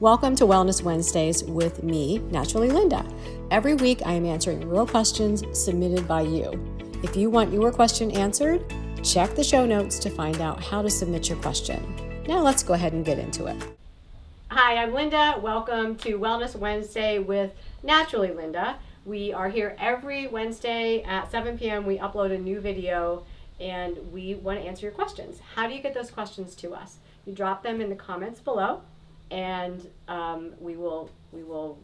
Welcome to Wellness Wednesdays with me, Naturally Linda. Every week I am answering real questions submitted by you. If you want your question answered, check the show notes to find out how to submit your question. Now let's go ahead and get into it. Hi, I'm Linda. Welcome to Wellness Wednesday with Naturally Linda. We are here every Wednesday at 7 p.m. We upload a new video and we want to answer your questions. How do you get those questions to us? You drop them in the comments below. And we will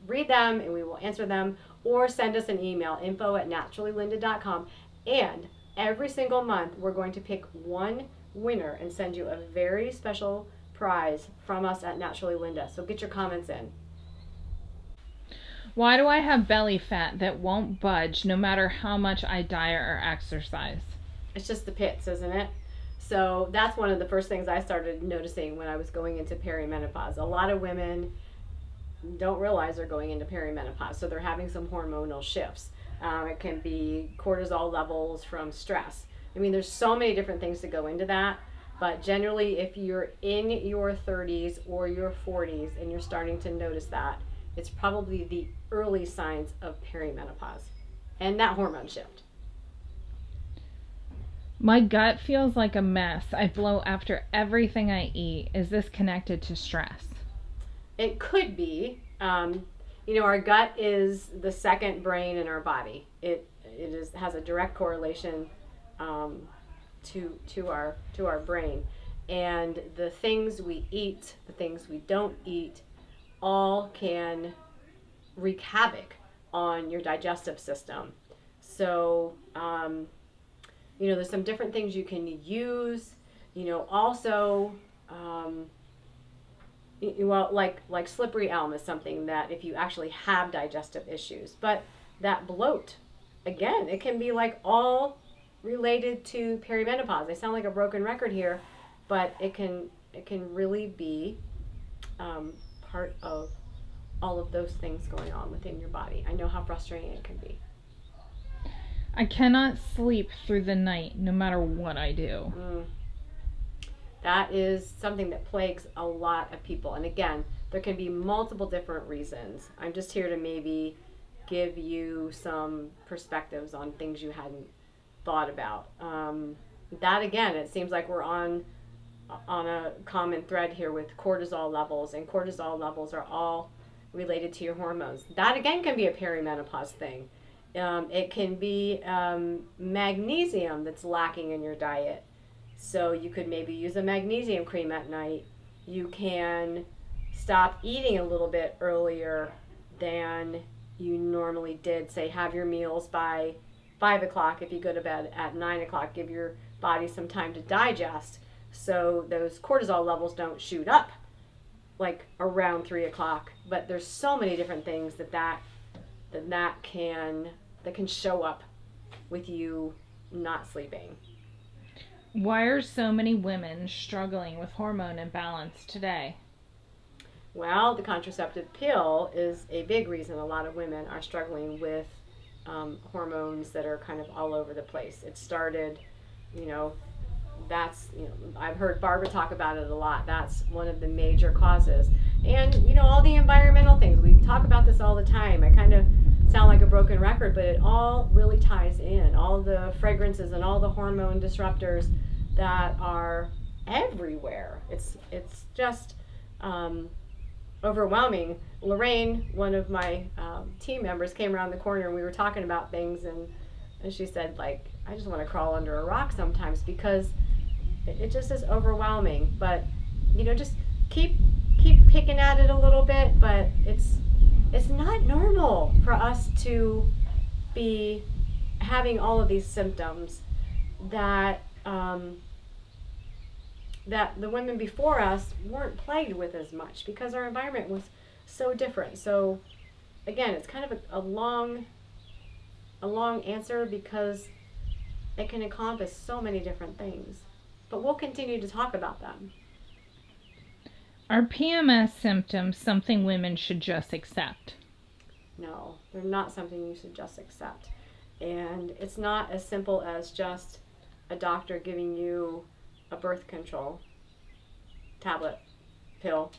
read them and we will answer them, or send us an email, info@naturallylinda.com. And every single month we're going to pick one winner and send you a very special prize from us at Naturally Linda. So get your comments in. Why do I have belly fat that won't budge no matter how much I diet or exercise? It's just the pits, isn't it? So that's one of the first things I started noticing when I was going into perimenopause. A lot of women don't realize they're going into perimenopause, so they're having some hormonal shifts. It can be cortisol levels from stress. I mean, there's so many different things to go into that, but generally if you're in your 30s or your 40s and you're starting to notice that, it's probably the early signs of perimenopause and that hormone shift. My gut feels like a mess. I bloat after everything I eat. Is this connected to stress? It could be. Our gut is the second brain in our body. It has a direct correlation to our brain, and the things we eat, the things we don't eat, all can wreak havoc on your digestive system. So there's some different things you can use. Also, like slippery elm is something that if you actually have digestive issues, but that bloat, again, it can be like all related to perimenopause. I sound like a broken record here, but it can really be part of all of those things going on within your body. I know how frustrating it can be. I cannot sleep through the night no matter what I do. That is something that plagues a lot of people. And again, there can be multiple different reasons. I'm just here to maybe give you some perspectives on things you hadn't thought about. That again, it seems like we're on a common thread here with cortisol levels, and cortisol levels are all related to your hormones. That again can be a perimenopause thing. It can be magnesium that's lacking in your diet. So you could maybe use a magnesium cream at night. You can stop eating a little bit earlier than you normally did. Say, have your meals by 5 o'clock. If you go to bed at 9 o'clock, give your body some time to digest so those cortisol levels don't shoot up like around 3 o'clock. But there's so many different things that can show up with you not sleeping. Why are so many women struggling with hormone imbalance today? Well, the contraceptive pill is a big reason a lot of women are struggling with hormones that are kind of all over the place. It started, I've heard Barbara talk about it a lot. That's one of the major causes. And, all the environmental things. We talk about this all the time. I kind of sound like a broken record, but it all really ties in. All the fragrances and all the hormone disruptors that are everywhere. It's just overwhelming. Lorraine, one of my team members, came around the corner and we were talking about things, and she said, like, I just want to crawl under a rock sometimes because it just is overwhelming. But just keep picking at it a little bit. But it's not normal for us to be having all of these symptoms that the women before us weren't plagued with as much because our environment was so different. So again, it's kind of a long answer because it can encompass so many different things. But we'll continue to talk about them. Are PMS symptoms something women should just accept? No, they're not something you should just accept. And it's not as simple as just a doctor giving you a birth control tablet, pill,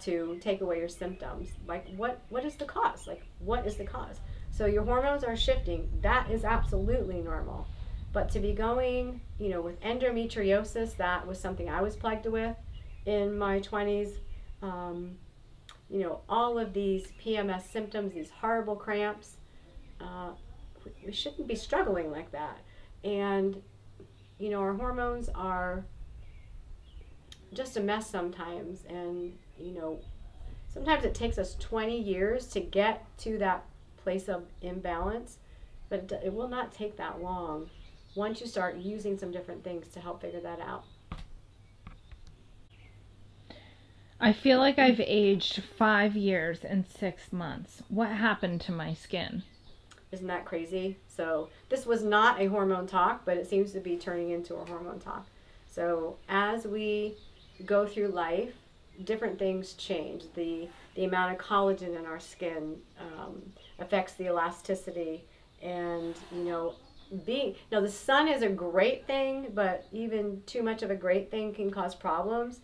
to take away your symptoms. Like what is the cause? Like what is the cause? So your hormones are shifting. That is absolutely normal. But to be going, with endometriosis, that was something I was plagued with in my 20s. All of these PMS symptoms, these horrible cramps, we shouldn't be struggling like that. And, our hormones are just a mess sometimes. And, sometimes it takes us 20 years to get to that place of imbalance, but it will not take that long once you start using some different things to help figure that out. I feel like I've aged 5 years in 6 months. What happened to my skin? Isn't that crazy? So this was not a hormone talk, but it seems to be turning into a hormone talk. So as we go through life, different things change. The amount of collagen in our skin affects the elasticity, and the sun is a great thing, but even too much of a great thing can cause problems.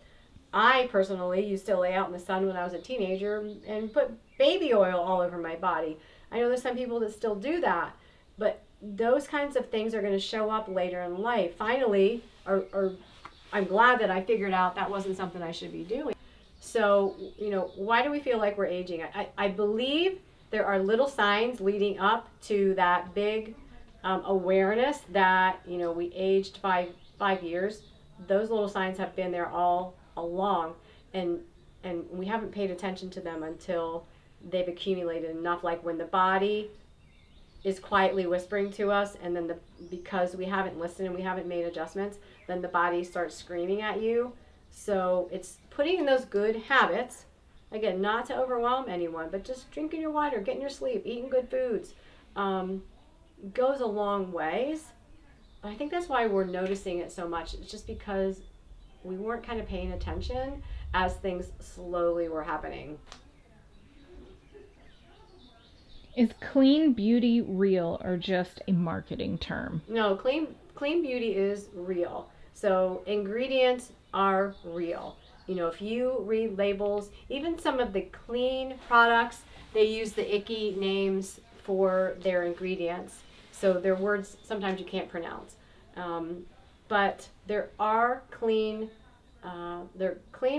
I personally used to lay out in the sun when I was a teenager and put baby oil all over my body. I know there's some people that still do that, but those kinds of things are going to show up later in life. Finally, or I'm glad that I figured out that wasn't something I should be doing. So, why do we feel like we're aging? I believe there are little signs leading up to that big awareness that, we aged five years. Those little signs have been there all along, and we haven't paid attention to them until they've accumulated enough, like when the body is quietly whispering to us, and then because we haven't listened and we haven't made adjustments, then the body starts screaming at you. So it's putting in those good habits, again, not to overwhelm anyone, but just drinking your water, getting your sleep, eating good foods, goes a long ways. But I think that's why we're noticing it so much. It's just because we weren't kind of paying attention as things slowly were happening. Is clean beauty real or just a marketing term? No, clean beauty is real. So ingredients are real. If you read labels, even some of the clean products, they use the icky names for their ingredients. So they're words sometimes you can't pronounce. But there are clean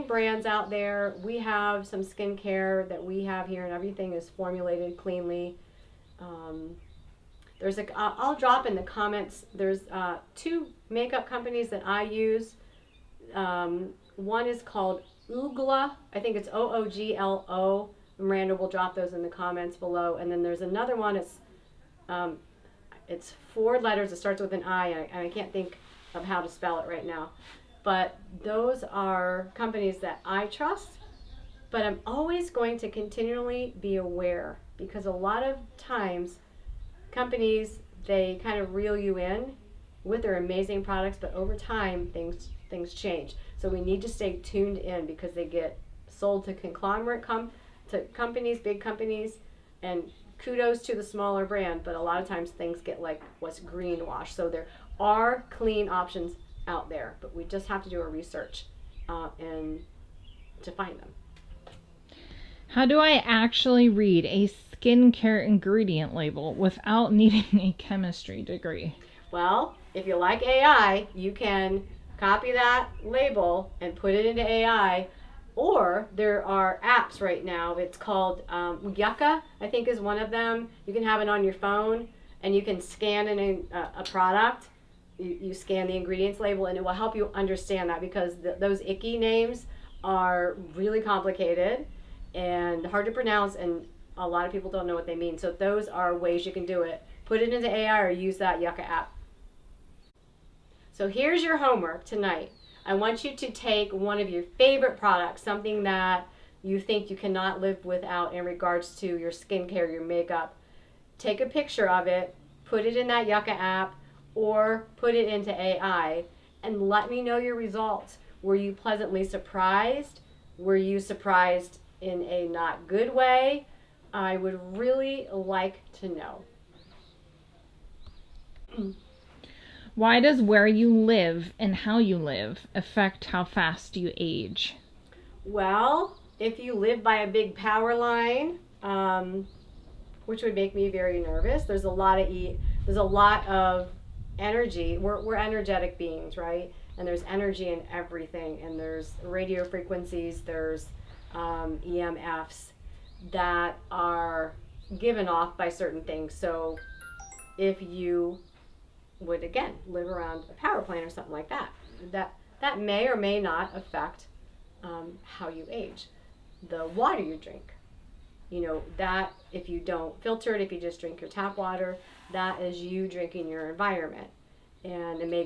brands out there. We have some skincare that we have here, and everything is formulated cleanly. I'll drop in the comments. There's 2 makeup companies that I use. One is called Oogla. I think it's OOGLO. Miranda will drop those in the comments below. And then there's another one. It's 4 letters. It starts with an I, and I can't think of how to spell it right now. But those are companies that I trust. But I'm always going to continually be aware, because a lot of times companies, they kind of reel you in with their amazing products, but over time things change. So we need to stay tuned in, because they get sold to conglomerate to companies, big companies, and kudos to the smaller brand, but a lot of times things get like what's greenwash. So there are clean options out there, but we just have to do our research and to find them. How do I actually read a skincare ingredient label without needing a chemistry degree? Well, if you like AI, you can copy that label and put it into AI. Or there are apps right now. It's called Yucca, I think is one of them. You can have it on your phone, and you can scan a product. You scan the ingredients label, and it will help you understand that, because those icky names are really complicated and hard to pronounce, and a lot of people don't know what they mean. So those are ways you can do it. Put it into AI or use that Yucca app. So here's your homework tonight. I want you to take one of your favorite products, something that you think you cannot live without in regards to your skincare, your makeup. Take a picture of it, put it in that Yucca app, or put it into AI, and let me know your results. Were you pleasantly surprised? Were you surprised in a not good way? I would really like to know. Why does where you live and how you live affect how fast you age? Well, if you live by a big power line, which would make me very nervous, there's a lot of energy. We're energetic beings, right? And there's energy in everything, and there's radio frequencies, there's EMFs that are given off by certain things. So if you would again live around a power plant or something like that, that may or may not affect how you age. The water you drink, that if you don't filter it, if you just drink your tap water, that is you drinking your environment. And it may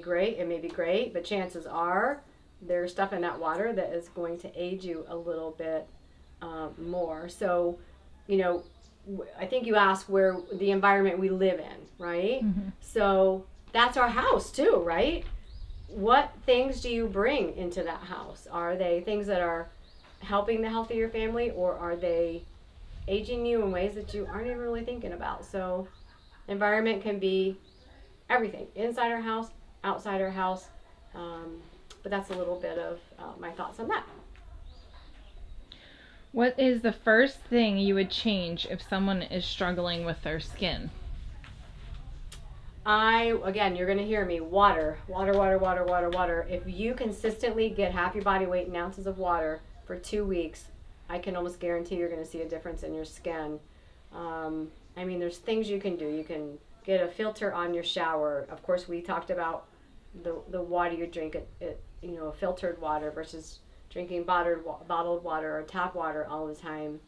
be great, but chances are there's stuff in that water that is going to age you a little bit more. So, I think you asked where the environment we live in, right? Mm-hmm. So that's our house too, right? What things do you bring into that house? Are they things that are helping the health of your family, or are they aging you in ways that you aren't even really thinking about? So environment can be everything, inside our house, outside our house. But that's a little bit of my thoughts on that. What is the first thing you would change if someone is struggling with their skin? Again, you're going to hear me, water. If you consistently get half your body weight in ounces of water for 2 weeks, I can almost guarantee you're going to see a difference in your skin. There's things you can do. You can get a filter on your shower. Of course, we talked about the water you drink, filtered water versus drinking bottled water or tap water all the time.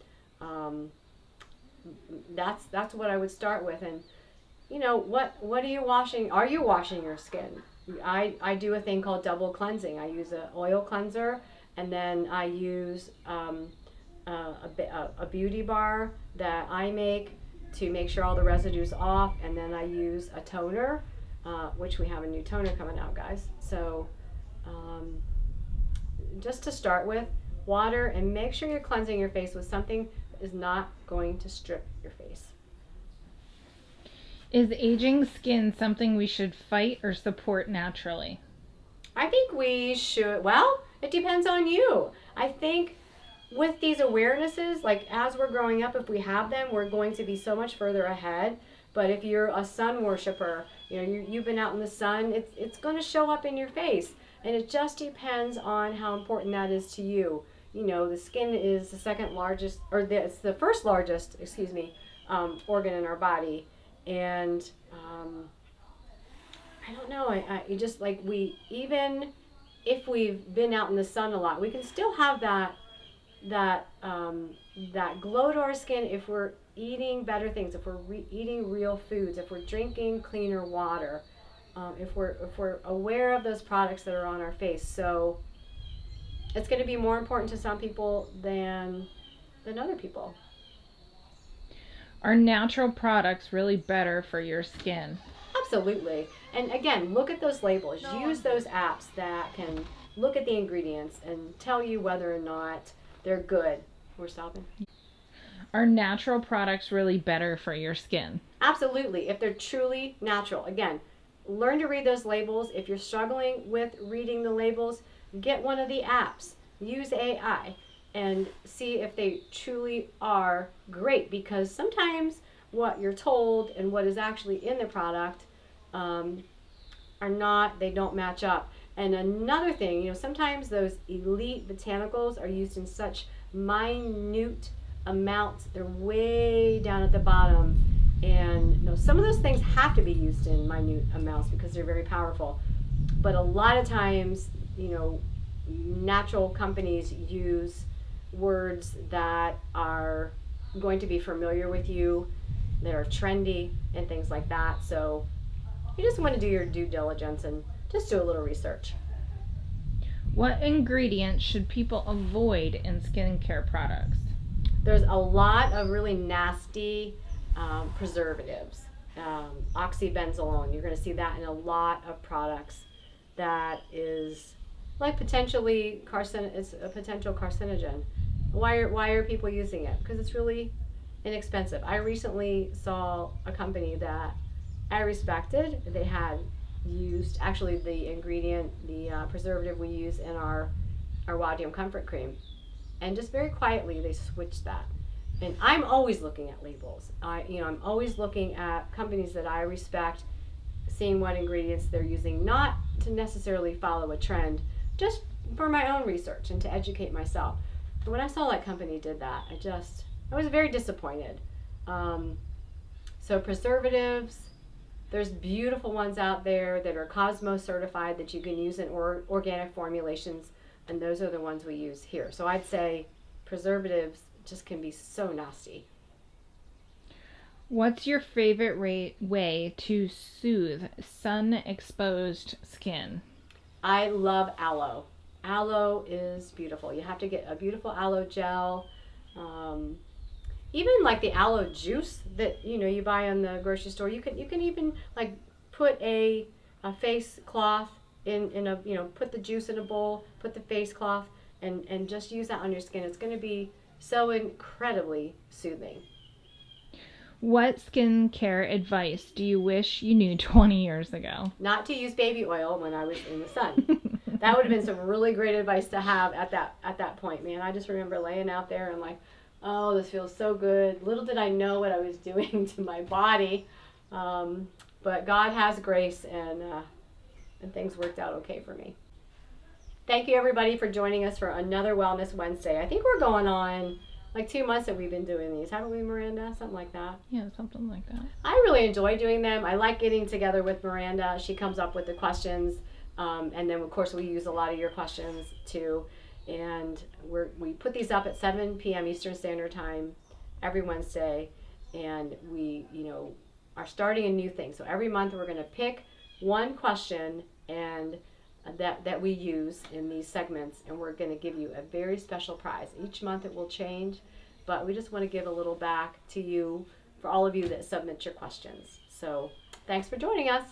That's what I would start with. And what are you washing? Are you washing your skin? I do a thing called double cleansing. I use an oil cleanser, and then I use a beauty bar that I make to make sure all the residue's off, and then I use a toner, which we have a new toner coming out, guys. So just to start with, water, and make sure you're cleansing your face with something that is not going to strip your face. Is aging skin something we should fight or support naturally? I think we should. Well, it depends on you. I think with these awarenesses, like as we're growing up, if we have them, we're going to be so much further ahead. But if you're a sun worshiper, you've been out in the sun, it's going to show up in your face. And it just depends on how important that is to you. The skin is the second largest, it's the first largest, organ in our body. And I don't know, I just like even if we've been out in the sun a lot, we can still have that glow to our skin if we're eating better things, if we're eating real foods, if we're drinking cleaner water, if we're aware of those products that are on our face. So it's going to be more important to some people than other people. Are natural products really better for your skin? Absolutely. And again, look at those labels. Use those apps that can look at the ingredients and tell you whether or not they're good. We're stopping. Are natural products really better for your skin? Absolutely. If they're truly natural. Again, learn to read those labels. If you're struggling with reading the labels, get one of the apps. Use AI and see if they truly are great, because sometimes what you're told and what is actually in the product they don't match up. And another thing, sometimes those elite botanicals are used in such minute amounts. They're way down at the bottom. And some of those things have to be used in minute amounts because they're very powerful. But a lot of times, natural companies use words that are going to be familiar with you, that are trendy and things like that. So you just want to do your due diligence and just do a little research. What ingredients should people avoid in skincare products? There's a lot of really nasty preservatives. Oxybenzolone, you're going to see that in a lot of products. That is like potentially it's a potential carcinogen. Why are people using it? Because it's really inexpensive. I recently saw a company that I respected. They had used actually the ingredient, the preservative we use in our Wadium comfort cream, And just very quietly, they switched that. And I'm always looking at labels. I'm always looking at companies that I respect, seeing what ingredients they're using, not to necessarily follow a trend, just for my own research and to educate myself. And when I saw that company did that, I was very disappointed. So preservatives, there's beautiful ones out there that are Cosmos certified that you can use in organic formulations, and those are the ones we use here. So I'd say preservatives just can be so nasty. What's your favorite way to soothe sun-exposed skin? I love aloe. Aloe is beautiful. You have to get a beautiful aloe gel. Um, Even like the aloe juice that you buy in the grocery store, you can even like put a face cloth in a put the juice in a bowl, put the face cloth, and just use that on your skin. It's going to be so incredibly soothing. What skincare advice do you wish you knew 20 years ago? Not to use baby oil when I was in the sun. That would have been some really great advice to have at that point, man. I just remember laying out there and like, oh, this feels so good. Little did I know what I was doing to my body, but God has grace, and things worked out okay for me. Thank you, everybody, for joining us for another Wellness Wednesday. I think we're going on like 2 months that we've been doing these, haven't we, Miranda? Something like that. Yeah, something like that. I really enjoy doing them. I like getting together with Miranda. She comes up with the questions, and then, of course, we use a lot of your questions, too. And we put these up at 7 p.m. Eastern Standard Time every Wednesday, and we are starting a new thing. So every month we're going to pick one question and that we use in these segments, and we're going to give you a very special prize. Each month it will change, but we just want to give a little back to you for all of you that submit your questions. So thanks for joining us.